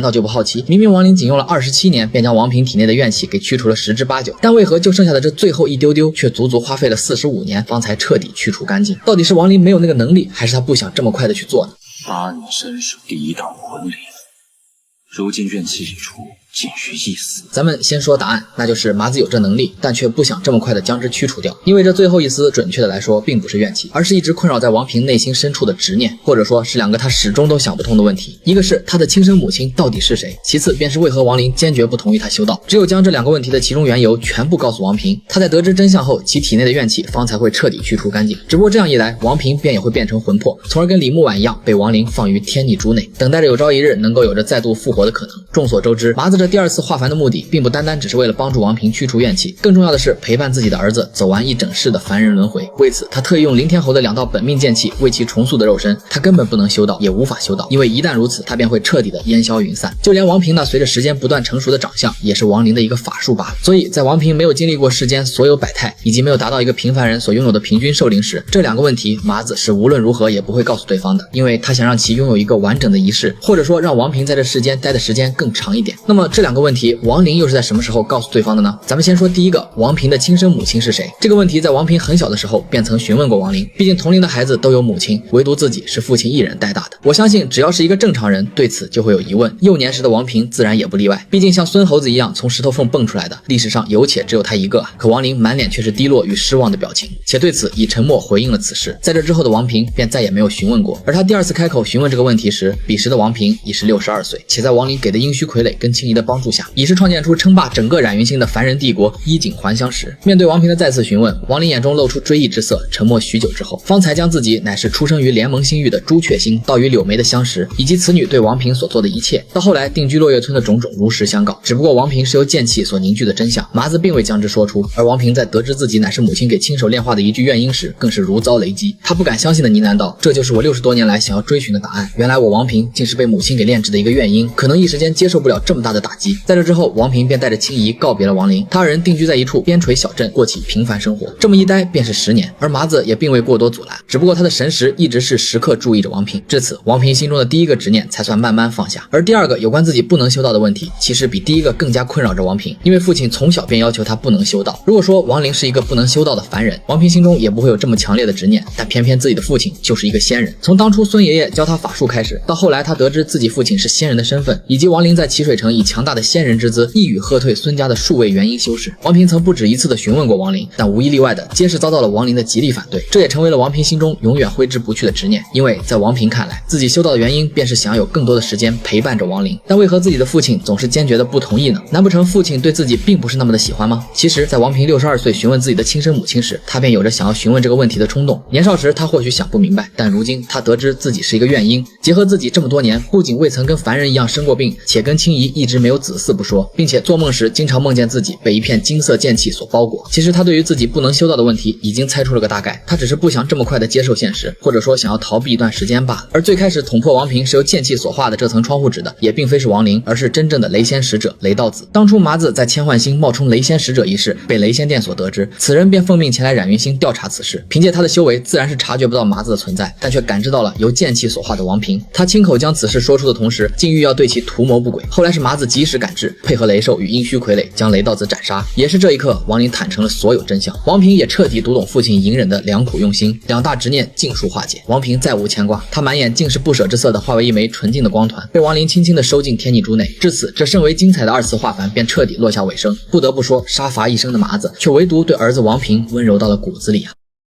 道就不好奇？明明亡灵仅用了27年便将王平体内的怨气给驱除了10之8九，但为何就剩下的这最后一丢丢却足足花费了45年方才彻底驱除干净？到底是亡灵没有那个能力，还是他不想这么快的去做呢？把你身属第一道魂灵，如今怨气已除，仅余一丝。咱们先说答案，那就是麻子有这能力，但却不想这么快的将之驱除掉，因为这最后一丝准确的来说并不是怨气，而是一直困扰在王平内心深处的执念，或者说是2个他始终都想不通的问题。一个是他的亲生母亲到底是谁，其次便是为何亡灵坚决不同意他修道。只有将这2个问题的其中缘由全部告诉王平，他在得知真相后，其体内的怨气方才会彻底驱除干净。只不过这样一来，王平便也会变成魂魄，从而跟李木婉一样被亡灵放于天地珠内，等待着有朝一日能够有着再度复活的可能。众所周知，麻子这第2次化凡的目的并不单单只是为了帮助王平驱除怨气，更重要的是陪伴自己的儿子走完一整世的凡人轮回。为此，他特意用灵天侯的2道本命剑气为其重塑的肉身，他根本不能修道，也无法修道，因为一旦如此，他便会彻底的烟消云散。就连王平那随着时间不断成熟的长相，也是亡灵的一个法术罢了。所以在王平没有经历过世间所有百态，以及没有达到一个平凡人所拥有的平均寿龄时，这2个问题麻子是无论如何也不会告诉对方的，因为他想让其拥有一个完整的仪式，或者说让王平在这世间待的时间更长一点。那么这2个问题，亡灵又是在什么时候告诉对方的呢？咱们先说第一个，王平的亲生母亲是谁？这个问题在王平很小的时候便曾询问过亡灵，毕竟同龄的孩子都有母亲，唯独自己是父亲一人带大的。我相信只要是一个正常人对此就会有疑问，幼年时的王平自然也不例外，毕竟像孙猴子一样从石头缝蹦出来的，历史上有且只有他一个啊。可亡灵满脸却是低落与失望的表情，且对此以沉默回应了此事。在这之后的王平便再也没有询问过，而他第2次开口询问这个问题时，彼时的王平已是62岁，且在亡灵给的阴虚傀儡跟青仪的帮助下，已是创建出称霸整个冉云星的凡人帝国衣锦还乡时。面对王平的再次询问，亡灵眼中露出追忆之色，沉默许久之后，方才将自己乃是出生于联盟星域的朱雀星，到与柳梅的相识，以及此女对王平所做的一切，到后来定居落月村的种种如实相告。只不过王平是由剑气所凝聚的真相，麻子并未将之说出，而王平在得知自己乃是母亲给亲手炼化的一具怨婴时，更是如遭雷击。他不敢相信的呢喃道：“这就是我60多年来想要追寻的答案，原来我王平竟是被母亲给炼制的一个怨婴，可能一时间接受不了这么大的打击。”在这之后，王平便带着青仪告别了亡灵，他2人定居在一处边陲小镇，过起平凡生活。这么一待便是10年，而麻子也并未过多阻拦，只不过他的神识一直是时刻注意着王平。至此，王平心中的第1个执念才算慢慢放下。而第2个有关自己不能修道的问题，其实比第1个更加困扰着王平，因为父亲从小便要求他不能修道。如果说亡灵是一个不能修道的凡人，王平心中也不会有这么强烈的执念，但偏偏自己的父亲就是一个仙人。从当初孙爷爷教他法术开始，到后来他得知自己父亲是仙人的身份，以及亡灵在祈水城以强大的仙人之姿一语喝退孙家的数位元婴修士，王平曾不止一次的询问过亡灵，但无一例外的皆是遭到了亡灵的极力反对，这也成为了王平心中永远挥之不去的执念。因为在王平看来，自己修道的原因便是想要有更多的时间陪伴着亡灵，但为何自己的父亲总是坚决的不同意呢？难不成父亲对自己并不是那么的喜欢吗？其实在王平62岁询问自己的亲生母亲时，他便有着想要询问这个问题的冲动。年少时他或许想不明白，但如今他得知自己是一个怨婴，结合自己这么多年不仅未曾跟凡人一样生过病，且跟青仪一直没有子嗣不说，并且做梦时经常梦见自己被一片金色剑气所包裹。其实他对于自己不能修道的问题已经猜出了个大概，他只是不想这么快的接受现实，或者说想要逃避一段时间罢了。而最开始捅破王平是由剑气所化的这层窗户纸的，也并非是亡灵，而是真正的雷仙使者雷道子。当初麻子在千幻星冒充雷仙使者一事被雷仙殿所得知，此人便奉命前来冉云星调查此事。凭借他的修为，自然是察觉不到麻子的存在，但却感知到了由剑气所化的王平。他亲口将此事说出的同时，竟欲要对其图谋不轨。后来是麻子及时赶至，配合雷兽与阴虚傀儡将雷道子斩杀。也是这一刻，亡灵坦诚了所有真相。王平也彻底读懂父亲隐忍的良苦用心，2大执念尽数化解。王平再无牵挂，他满眼尽是不舍之色的化为一枚纯净的光团，被亡灵轻轻地收进天地珠内。至此，这甚为精彩的2次化凡便彻底落下尾声。不得不说，杀伐一生的麻子，却唯独对儿子王平温柔到了骨子里啊。